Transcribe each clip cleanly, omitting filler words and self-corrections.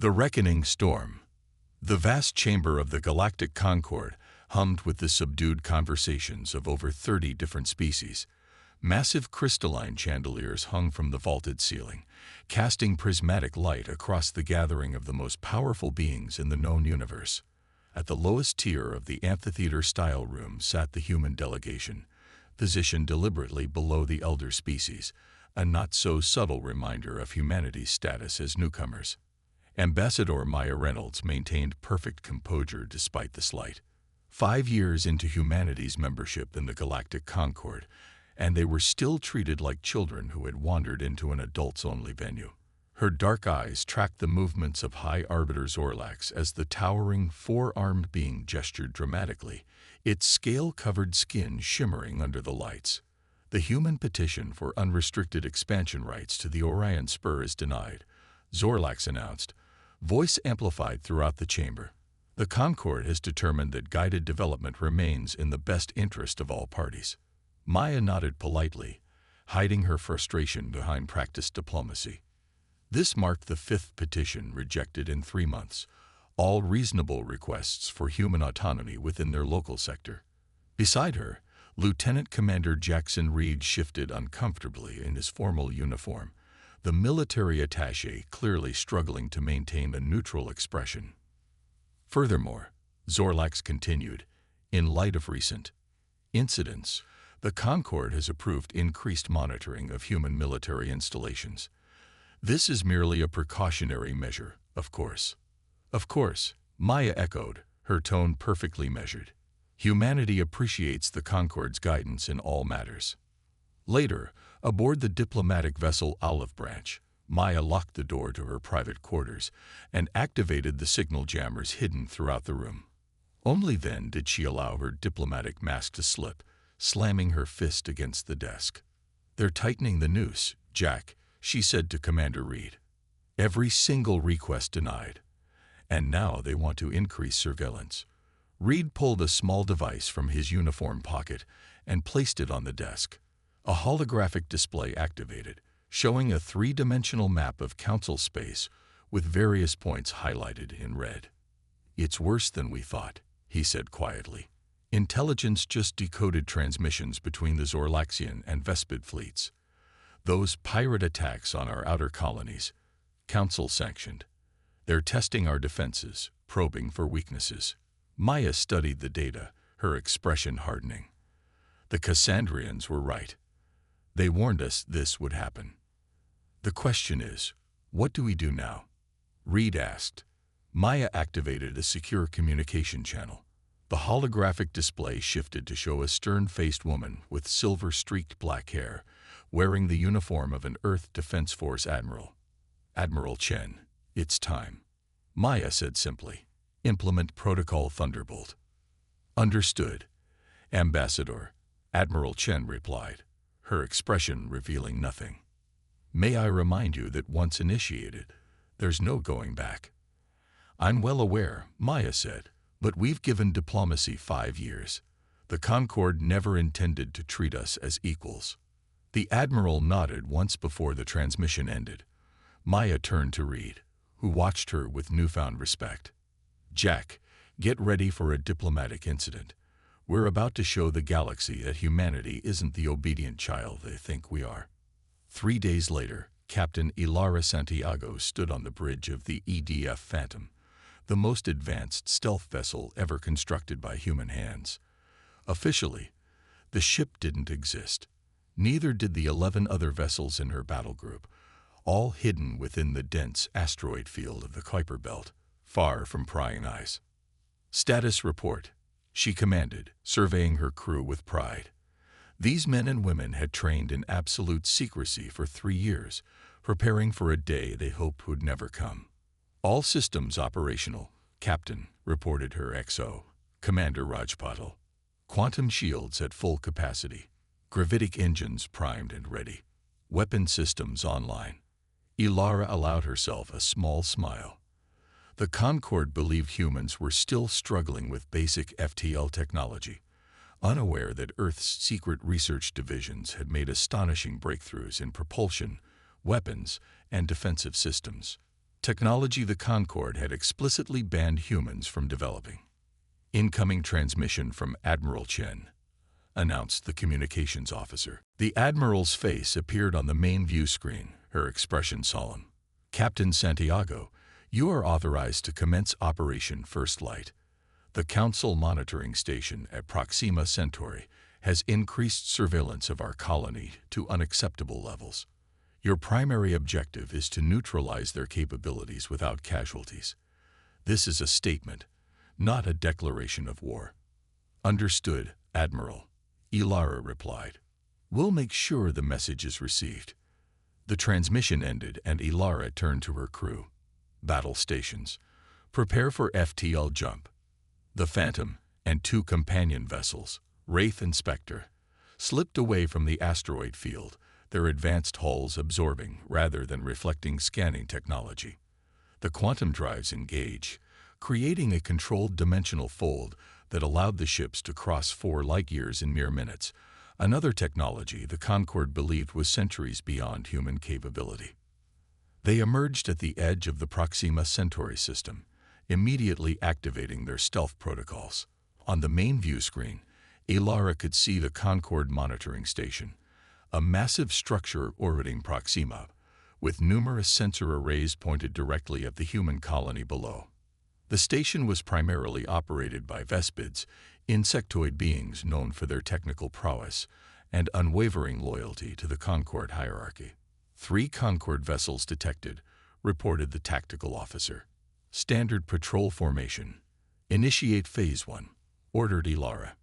The Reckoning Storm. The vast chamber of the Galactic Concord hummed with the subdued conversations of over 30 different species. Massive crystalline chandeliers hung from the vaulted ceiling, casting prismatic light across the gathering of the most powerful beings in the known universe. At the lowest tier of the amphitheater-style room sat the human delegation, positioned deliberately below the elder species, a not-so-subtle reminder of humanity's status as newcomers. Ambassador Maya Reynolds maintained perfect composure despite the slight. 5 years into humanity's membership in the Galactic Concord, and they were still treated like children who had wandered into an adults-only venue. Her dark eyes tracked the movements of High Arbiter Zorlax as the towering, four-armed being gestured dramatically, its scale-covered skin shimmering under the lights. The human petition for unrestricted expansion rights to the Orion Spur is denied, Zorlax announced, voice amplified throughout the chamber. The Concord has determined that guided development remains in the best interest of all parties. Maya nodded politely, hiding her frustration behind practiced diplomacy. This marked the 5th petition rejected in 3 months, all reasonable requests for human autonomy within their local sector. Beside her, Lieutenant Commander Jackson Reed shifted uncomfortably in his formal uniform, the military attaché clearly struggling to maintain a neutral expression. Furthermore, Zorlax continued, in light of recent incidents, the Concord has approved increased monitoring of human military installations. This is merely a precautionary measure, of course. Of course, Maya echoed, her tone perfectly measured. Humanity appreciates the Concord's guidance in all matters. Later, aboard the diplomatic vessel Olive Branch, Maya locked the door to her private quarters and activated the signal jammers hidden throughout the room. Only then did she allow her diplomatic mask to slip, slamming her fist against the desk. "They're tightening the noose, Jack," she said to Commander Reed. "Every single request denied. And now they want to increase surveillance." Reed pulled a small device from his uniform pocket and placed it on the desk. A holographic display activated, showing a 3-dimensional map of Council space with various points highlighted in red. "It's worse than we thought," he said quietly. "Intelligence just decoded transmissions between the Zorlaxian and Vespid fleets. Those pirate attacks on our outer colonies, Council-sanctioned. They're testing our defenses, probing for weaknesses." Maya studied the data, her expression hardening. The Cassandrians were right. They warned us this would happen. "The question is, what do we do now?" Reed asked. Maya activated a secure communication channel. The holographic display shifted to show a stern-faced woman with silver-streaked black hair, wearing the uniform of an Earth Defense Force admiral. "Admiral Chen, it's time," Maya said simply. "Implement Protocol Thunderbolt." "Understood, Ambassador," Admiral Chen replied, her expression revealing nothing. "May I remind you that once initiated, there's no going back." "I'm well aware," Maya said, "but we've given diplomacy 5 years. The Concord never intended to treat us as equals." The Admiral nodded once before the transmission ended. Maya turned to Reed, who watched her with newfound respect. "Jack, get ready for a diplomatic incident. We're about to show the galaxy that humanity isn't the obedient child they think we are." 3 days later, Captain Ilara Santiago stood on the bridge of the EDF Phantom, the most advanced stealth vessel ever constructed by human hands. Officially, the ship didn't exist. Neither did the 11 other vessels in her battle group, all hidden within the dense asteroid field of the Kuiper Belt, far from prying eyes. "Status report," she commanded, surveying her crew with pride. These men and women had trained in absolute secrecy for 3 years, preparing for a day they hoped would never come. "All systems operational, Captain," reported her XO, Commander Rajpatal. "Quantum shields at full capacity. Gravitic engines primed and ready. Weapon systems online." Ilara allowed herself a small smile. The Concord believed humans were still struggling with basic FTL technology, unaware that Earth's secret research divisions had made astonishing breakthroughs in propulsion, weapons, and defensive systems. technology the Concord had explicitly banned humans from developing. "Incoming transmission from Admiral Chen," announced the communications officer. The Admiral's face appeared on the main view screen, her expression solemn. "Captain Santiago, you are authorized to commence Operation First Light. The Council monitoring station at Proxima Centauri has increased surveillance of our colony to unacceptable levels. Your primary objective is to neutralize their capabilities without casualties. This is a statement, not a declaration of war." "Understood, Admiral," Ilara replied. "We'll make sure the message is received." The transmission ended and Ilara turned to her crew. "Battle stations, prepare for FTL jump." The Phantom and 2 companion vessels, Wraith and Spectre, slipped away from the asteroid field, their advanced hulls absorbing rather than reflecting scanning technology. The quantum drives engage, creating a controlled dimensional fold that allowed the ships to cross 4 light-years in mere minutes, another technology the Concord believed was centuries beyond human capability. They emerged at the edge of the Proxima Centauri system, immediately activating their stealth protocols. On the main view screen, Ilara could see the Concord monitoring station, a massive structure orbiting Proxima, with numerous sensor arrays pointed directly at the human colony below. The station was primarily operated by Vespids, insectoid beings known for their technical prowess and unwavering loyalty to the Concord hierarchy. 3 Concord vessels detected, reported the tactical officer. "Standard patrol formation. Initiate Phase 1, ordered Ilara.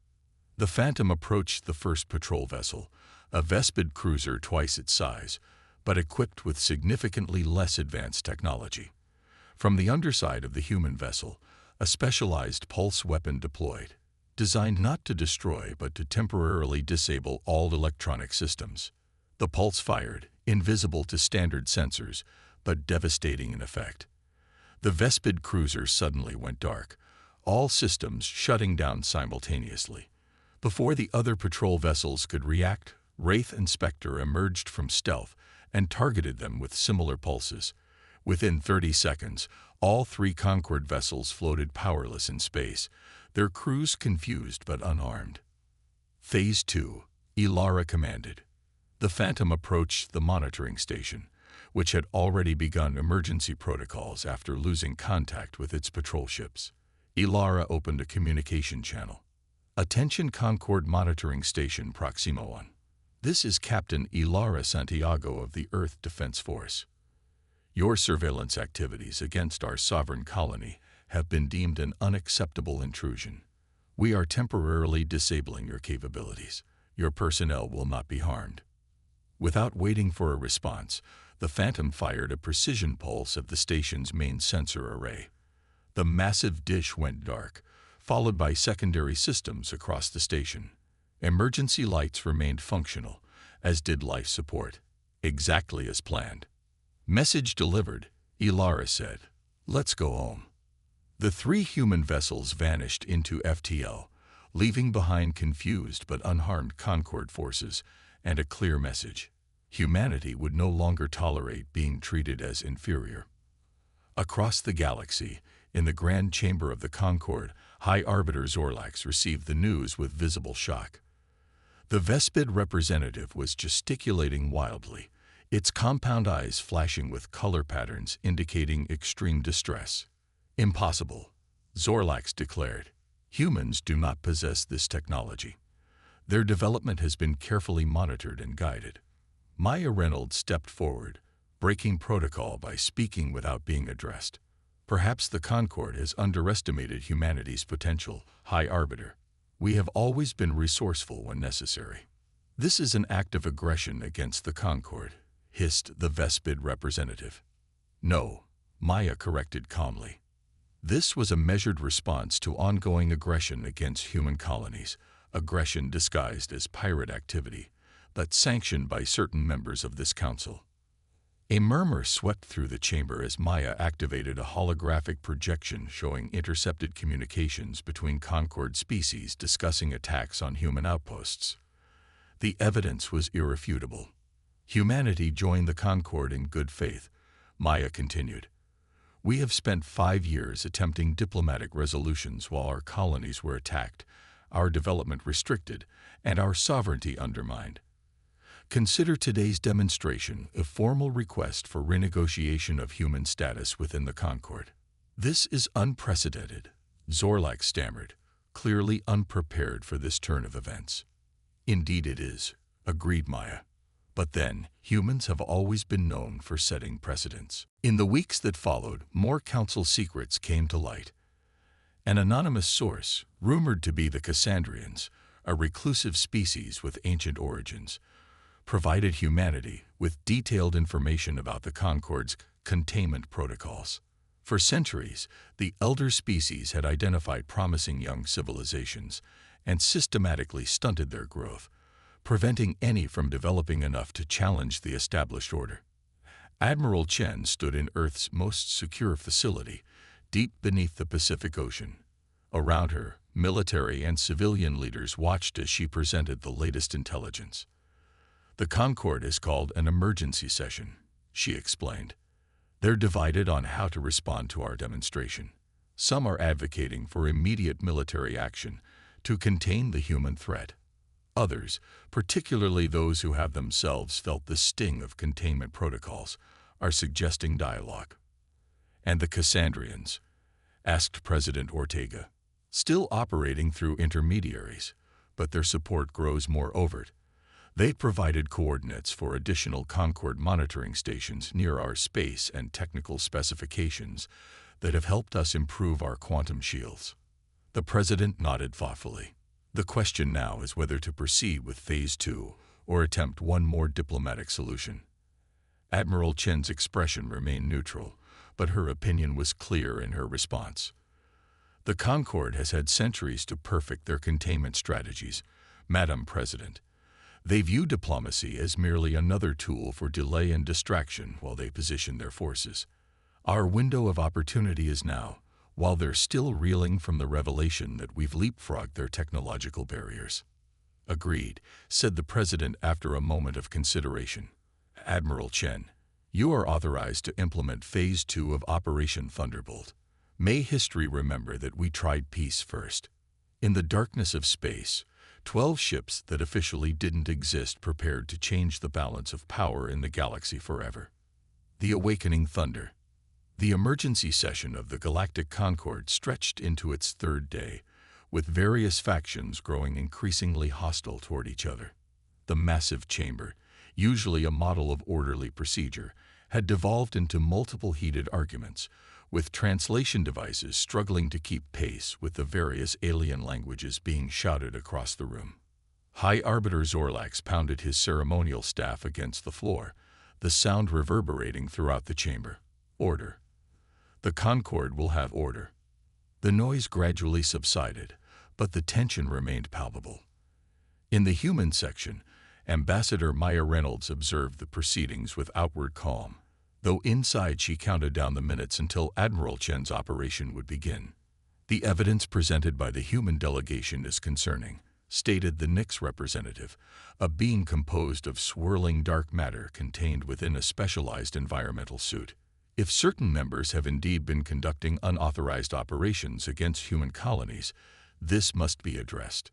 The Phantom approached the first patrol vessel, a Vespid cruiser twice its size, but equipped with significantly less advanced technology. From the underside of the human vessel, a specialized pulse weapon deployed, designed not to destroy but to temporarily disable all electronic systems. The pulse fired, invisible to standard sensors, but devastating in effect. The Vespid cruiser suddenly went dark, all systems shutting down simultaneously. Before the other patrol vessels could react, Wraith and Spectre emerged from stealth and targeted them with similar pulses. Within 30 seconds, all 3 Concord vessels floated powerless in space, their crews confused but unarmed. "Phase 2, Ilara commanded. The Phantom approached the monitoring station, which had already begun emergency protocols after losing contact with its patrol ships. Ilara opened a communication channel. "Attention Concord Monitoring Station Proxima 1. This is Captain Ilara Santiago of the Earth Defense Force. Your surveillance activities against our sovereign colony have been deemed an unacceptable intrusion. We are temporarily disabling your capabilities. Your personnel will not be harmed." Without waiting for a response, the Phantom fired a precision pulse at the station's main sensor array. The massive dish went dark, followed by secondary systems across the station. Emergency lights remained functional, as did life support, exactly as planned. "Message delivered," Ilara said. "Let's go home." The 3 human vessels vanished into FTL, leaving behind confused but unharmed Concord forces and a clear message. Humanity would no longer tolerate being treated as inferior. Across the galaxy, in the grand chamber of the Concord, High Arbiter Zorlax received the news with visible shock. The Vespid representative was gesticulating wildly, its compound eyes flashing with color patterns indicating extreme distress. "Impossible," Zorlax declared. "Humans do not possess this technology. Their development has been carefully monitored and guided." Maya Reynolds stepped forward, breaking protocol by speaking without being addressed. "Perhaps the Concord has underestimated humanity's potential, High Arbiter. We have always been resourceful when necessary." "This is an act of aggression against the Concord," hissed the Vespid representative. "No," Maya corrected calmly. "This was a measured response to ongoing aggression against human colonies, aggression disguised as pirate activity, but sanctioned by certain members of this council." A murmur swept through the chamber as Maya activated a holographic projection showing intercepted communications between Concord species discussing attacks on human outposts. The evidence was irrefutable. "Humanity joined the Concord in good faith," Maya continued. We have spent 5 years attempting diplomatic resolutions while our colonies were attacked, our development restricted, and our sovereignty undermined. Consider today's demonstration a formal request for renegotiation of human status within the Concord. This is unprecedented, Zorlak stammered, clearly unprepared for this turn of events. Indeed it is, agreed Maya. But then, humans have always been known for setting precedents. In the weeks that followed, more council secrets came to light. An anonymous source, rumored to be the Candrians, a reclusive species with ancient origins, provided humanity with detailed information about the Concord's containment protocols. For centuries, the elder species had identified promising young civilizations and systematically stunted their growth, preventing any from developing enough to challenge the established order. Admiral Chen stood in Earth's most secure facility, deep beneath the Pacific Ocean. Around her, military and civilian leaders watched as she presented the latest intelligence. The Concord is called an emergency session, she explained. They're divided on how to respond to our demonstration. Some are advocating for immediate military action to contain the human threat. Others, particularly those who have themselves felt the sting of containment protocols, are suggesting dialogue. And the Candrians? Asked President Ortega. Still operating through intermediaries, but their support grows more overt. They provided coordinates for additional Concord monitoring stations near our space and technical specifications that have helped us improve our quantum shields. The president nodded thoughtfully. The question now is whether to proceed with Phase 2 or attempt one more diplomatic solution. Admiral Chen's expression remained neutral, but her opinion was clear in her response. The Concord has had centuries to perfect their containment strategies, Madam President. They view diplomacy as merely another tool for delay and distraction while they position their forces. Our window of opportunity is now, while they're still reeling from the revelation that we've leapfrogged their technological barriers. Agreed, said the President after a moment of consideration. Admiral Chen, you are authorized to implement Phase 2 of Operation Thunderbolt. May history remember that we tried peace first. In the darkness of space, 12 ships that officially didn't exist prepared to change the balance of power in the galaxy forever. The awakening thunder. The emergency session of the Galactic Concord stretched into its third day, with various factions growing increasingly hostile toward each other. The massive chamber, usually a model of orderly procedure, had devolved into multiple heated arguments, with translation devices struggling to keep pace with the various alien languages being shouted across the room. High Arbiter Zorlax pounded his ceremonial staff against the floor, the sound reverberating throughout the chamber. Order. The Concord will have order. The noise gradually subsided, but the tension remained palpable. In the human section, Ambassador Maya Reynolds observed the proceedings with outward calm, though inside she counted down the minutes until Admiral Chen's operation would begin. The evidence presented by the human delegation is concerning, stated the Nix representative, a being composed of swirling dark matter contained within a specialized environmental suit. If certain members have indeed been conducting unauthorized operations against human colonies, this must be addressed.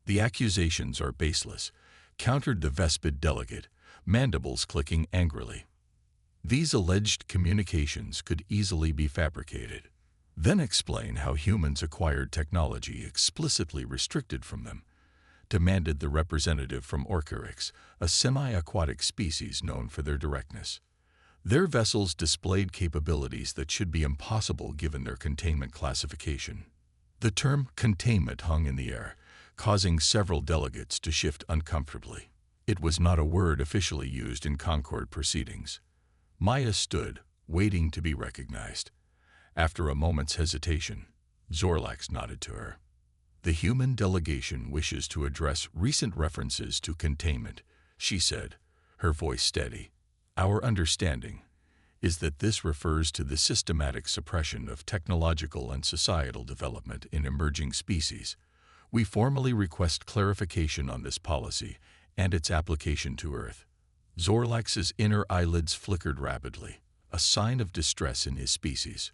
The accusations are baseless, countered the Vespid delegate, mandibles clicking angrily. These alleged communications could easily be fabricated. Then explain how humans acquired technology explicitly restricted from them, demanded the representative from Orcarix, a semi-aquatic species known for their directness. Their vessels displayed capabilities that should be impossible given their containment classification. The term containment hung in the air, causing several delegates to shift uncomfortably. It was not a word officially used in Concord proceedings. Maya stood, waiting to be recognized. After a moment's hesitation, Zorlax nodded to her. The human delegation wishes to address recent references to containment, she said, her voice steady. Our understanding is that this refers to the systematic suppression of technological and societal development in emerging species. We formally request clarification on this policy and its application to Earth. Zorlax's inner eyelids flickered rapidly, a sign of distress in his species.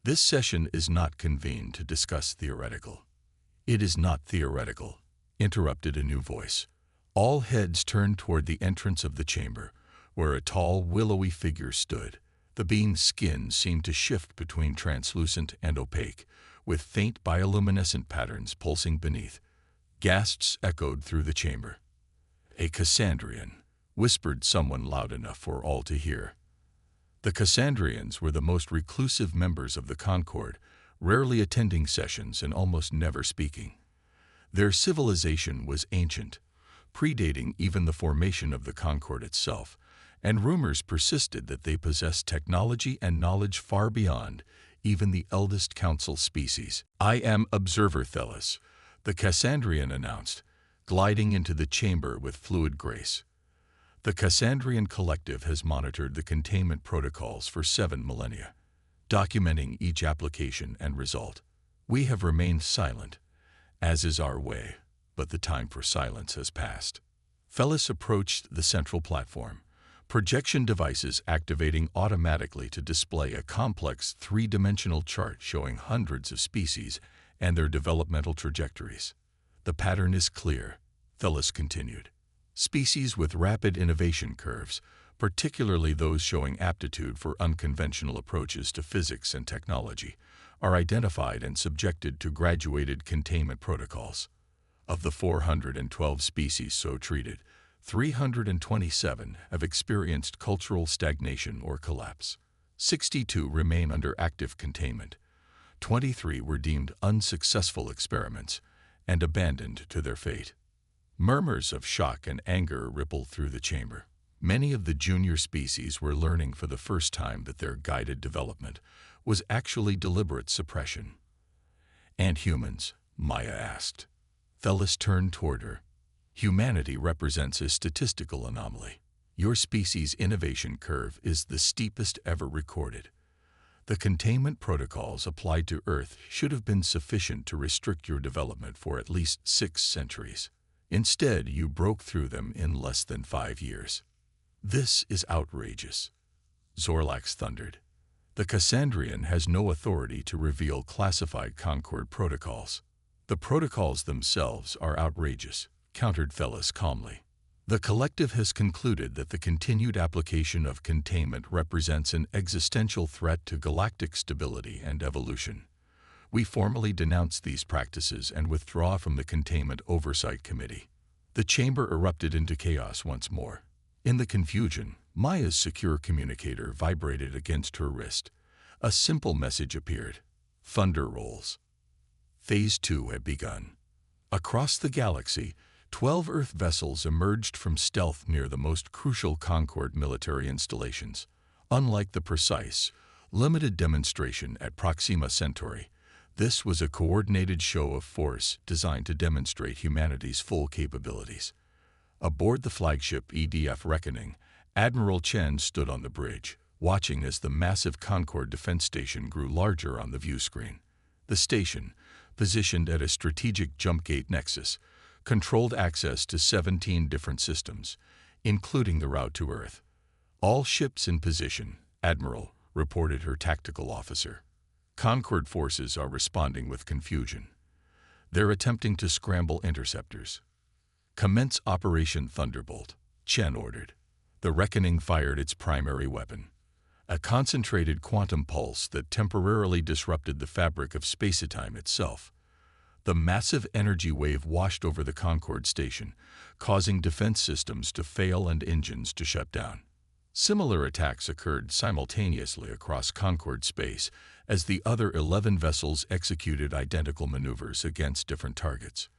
This session is not convened to discuss theoretical. It is not theoretical, interrupted a new voice. All heads turned toward the entrance of the chamber, where a tall, willowy figure stood. The being's skin seemed to shift between translucent and opaque, with faint bioluminescent patterns pulsing beneath. Gasps echoed through the chamber. "A Cassandrian," whispered someone loud enough for all to hear. The Cassandrians were the most reclusive members of the Concord, rarely attending sessions and almost never speaking. Their civilization was ancient, predating even the formation of the Concord itself, and rumors persisted that they possessed technology and knowledge far beyond even the eldest council species. "I am Observer Thelis," the Cassandrian announced, gliding into the chamber with fluid grace. The Cassandrian Collective has monitored the containment protocols for 7 millennia, documenting each application and result. We have remained silent, as is our way, but the time for silence has passed. Thelis approached the central platform, projection devices activating automatically to display a complex 3-dimensional chart showing hundreds of species and their developmental trajectories. "The pattern is clear," Thelis continued. "Species with rapid innovation curves, particularly those showing aptitude for unconventional approaches to physics and technology, are identified and subjected to graduated containment protocols. Of the 412 species so treated, 327 have experienced cultural stagnation or collapse. 62 remain under active containment. 23 were deemed unsuccessful experiments and abandoned to their fate." Murmurs of shock and anger rippled through the chamber. Many of the junior species were learning for the first time that their guided development was actually deliberate suppression. "And humans?" Maya asked. Thelis turned toward her. "Humanity represents a statistical anomaly. Your species' innovation curve is the steepest ever recorded. The containment protocols applied to Earth should have been sufficient to restrict your development for at least 6 centuries. Instead, you broke through them in less than 5 years. This is outrageous," Zorlax thundered. "The Cassandrian has no authority to reveal classified Concord protocols." "The protocols themselves are outrageous," countered Thelis calmly. "The collective has concluded that the continued application of containment represents an existential threat to galactic stability and evolution. We formally denounce these practices and withdraw from the Containment Oversight Committee." The chamber erupted into chaos once more. In the confusion, Maya's secure communicator vibrated against her wrist. A simple message appeared. "Thunder rolls." Phase 2 had begun. Across the galaxy, 12 Earth vessels emerged from stealth near the most crucial Concord military installations. Unlike the precise, limited demonstration at Proxima Centauri, this was a coordinated show of force designed to demonstrate humanity's full capabilities. Aboard the flagship EDF Reckoning, Admiral Chen stood on the bridge, watching as the massive Concord defense station grew larger on the view screen. The station, positioned at a strategic jump gate nexus, controlled access to 17 different systems, including the route to Earth. "All ships in position," Admiral reported her tactical officer. "Concord forces are responding with confusion. They're attempting to scramble interceptors." "Commence Operation Thunderbolt," Chen ordered. The Reckoning fired its primary weapon, a concentrated quantum pulse that temporarily disrupted the fabric of space-time itself. The massive energy wave washed over the Concord station, causing defense systems to fail and engines to shut down. Similar attacks occurred simultaneously across Concord space as the other 11 vessels executed identical maneuvers against different targets.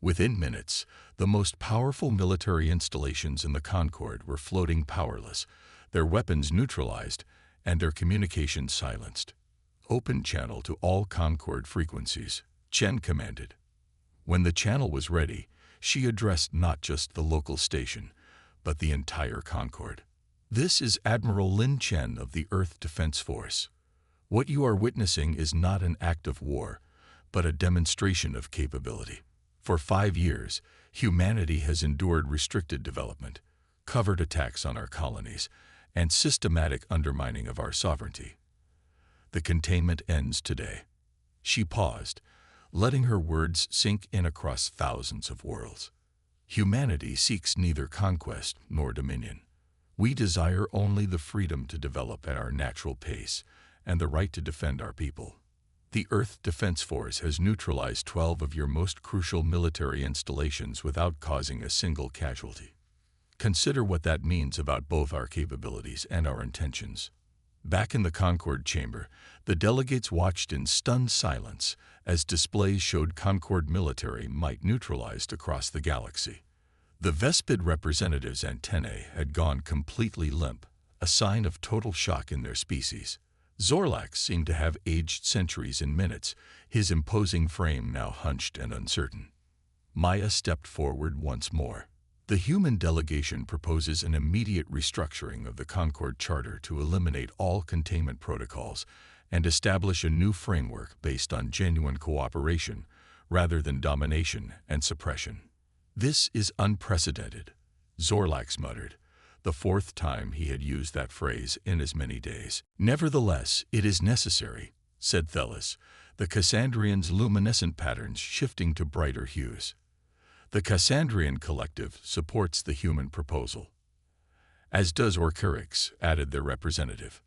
Within minutes, the most powerful military installations in the Concord were floating powerless, their weapons neutralized, and their communications silenced. "Open channel to all Concord frequencies," Chen commanded. When the channel was ready, she addressed not just the local station, but the entire Concord. "This is Admiral Lin Chen of the Earth Defense Force. What you are witnessing is not an act of war, but a demonstration of capability. For 5 years, humanity has endured restricted development, covert attacks on our colonies, and systematic undermining of our sovereignty. The containment ends today." She paused, letting her words sink in across thousands of worlds. "Humanity seeks neither conquest nor dominion. We desire only the freedom to develop at our natural pace and the right to defend our people. The Earth Defense Force has neutralized 12 of your most crucial military installations without causing a single casualty. Consider what that means about both our capabilities and our intentions." Back in the Concord chamber, the delegates watched in stunned silence as displays showed Concord military might neutralized across the galaxy. The Vespid representatives' antennae had gone completely limp, a sign of total shock in their species. Zorlax seemed to have aged centuries in minutes, his imposing frame now hunched and uncertain. Maya stepped forward once more. "The human delegation proposes an immediate restructuring of the Concord Charter to eliminate all containment protocols and establish a new framework based on genuine cooperation rather than domination and suppression." "This is unprecedented," Zorlax muttered, the fourth time he had used that phrase in as many days. "Nevertheless, it is necessary," said Thelis, the Cassandrians' luminescent patterns shifting to brighter hues. "The Cassandrian Collective supports the human proposal." "As does Orkurix," added their representative.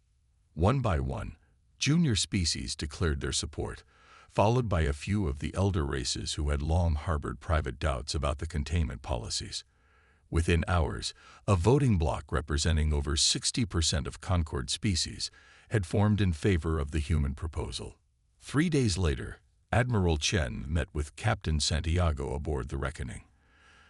One by one, junior species declared their support, followed by a few of the elder races who had long harbored private doubts about the containment policies. Within hours, a voting bloc representing over 60% of Concord species had formed in favor of the human proposal. 3 days later, Admiral Chen met with Captain Santiago aboard the Reckoning.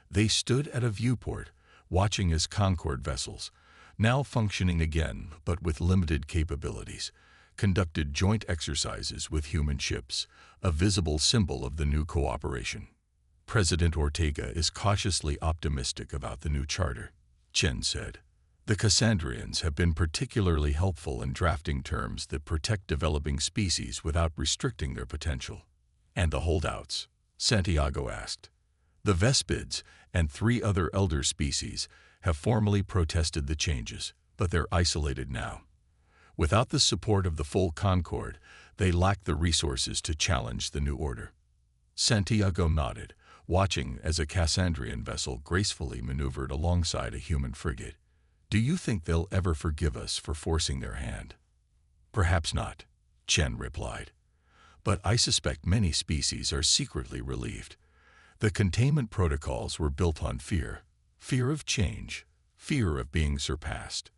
They stood at a viewport, watching as Concord vessels, now functioning again but with limited capabilities, conducted joint exercises with human ships, a visible symbol of the new cooperation. "President Ortega is cautiously optimistic about the new charter," Chen said. "The Cassandrians have been particularly helpful in drafting terms that protect developing species without restricting their potential." "And the holdouts?" Santiago asked. "The Vespids and 3 other elder species have formally protested the changes, but they're isolated now. Without the support of the full Concord, they lack the resources to challenge the new order." Santiago nodded, watching as a Cassandrian vessel gracefully maneuvered alongside a human frigate. "Do you think they'll ever forgive us for forcing their hand?" "Perhaps not," Chen replied. "But I suspect many species are secretly relieved. The containment protocols were built on fear. Fear of change. Fear of being surpassed.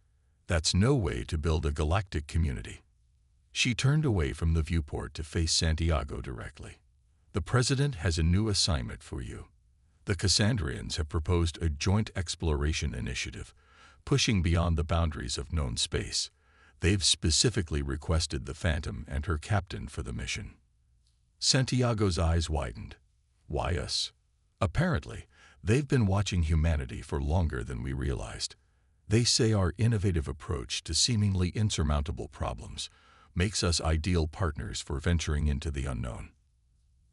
That's no way to build a galactic community." She turned away from the viewport to face Santiago directly. "The President has a new assignment for you. The Cassandrians have proposed a joint exploration initiative, pushing beyond the boundaries of known space. They've specifically requested the Phantom and her captain for the mission." Santiago's eyes widened. "Why us?" "Apparently, they've been watching humanity for longer than we realized. They say our innovative approach to seemingly insurmountable problems makes us ideal partners for venturing into the unknown."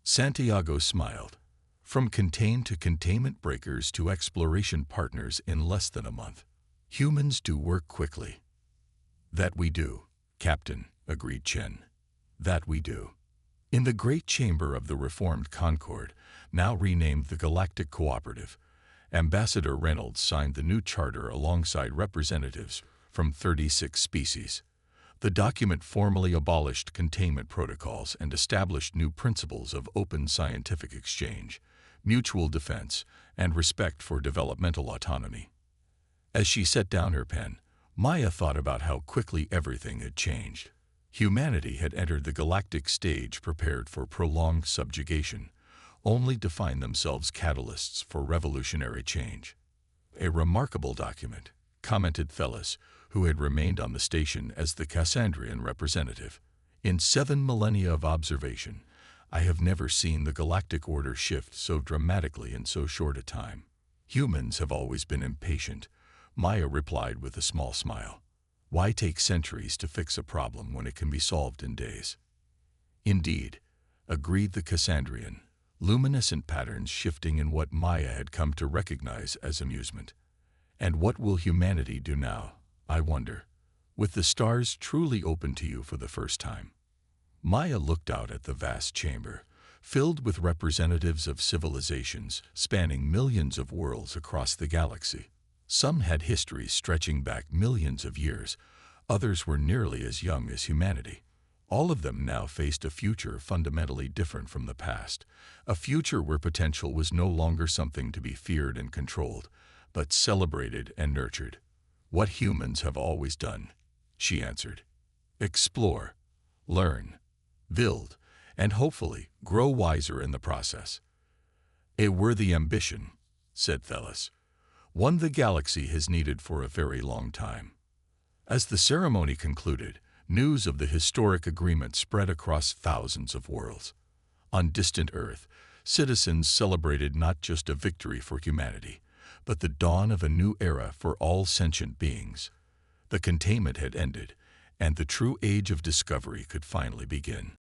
Santiago smiled. "From contained to containment breakers to exploration partners in less than a month. Humans do work quickly." "That we do, Captain," agreed Chen. "That we do." In the great chamber of the reformed Concord, now renamed the Galactic Cooperative, Ambassador Reynolds signed the new charter alongside representatives from 36 species. The document formally abolished containment protocols and established new principles of open scientific exchange, mutual defense, and respect for developmental autonomy. As she set down her pen, Maya thought about how quickly everything had changed. Humanity had entered the galactic stage prepared for prolonged subjugation, only to find themselves catalysts for revolutionary change. "A remarkable document," commented Thelis, who had remained on the station as the Cassandrian representative. "In 7 millennia of observation, I have never seen the Galactic Order shift so dramatically in so short a time." "Humans have always been impatient," Maya replied with a small smile. "Why take centuries to fix a problem when it can be solved in days?" "Indeed," agreed the Cassandrian, luminescent patterns shifting in what Maya had come to recognize as amusement. "And what will humanity do now?" I wonder, with the stars truly open to you for the first time. Maya looked out at the vast chamber, filled with representatives of civilizations spanning millions of worlds across the galaxy. Some had histories stretching back millions of years, others were nearly as young as humanity. All of them now faced a future fundamentally different from the past, a future where potential was no longer something to be feared and controlled, but celebrated and nurtured. "What humans have always done," she answered. "Explore, learn, build, and hopefully grow wiser in the process." "A worthy ambition," said Thelis, "one the galaxy has needed for a very long time." As the ceremony concluded, news of the historic agreement spread across thousands of worlds. On distant Earth, citizens celebrated not just a victory for humanity, but the dawn of a new era for all sentient beings. The containment had ended, and the true age of discovery could finally begin.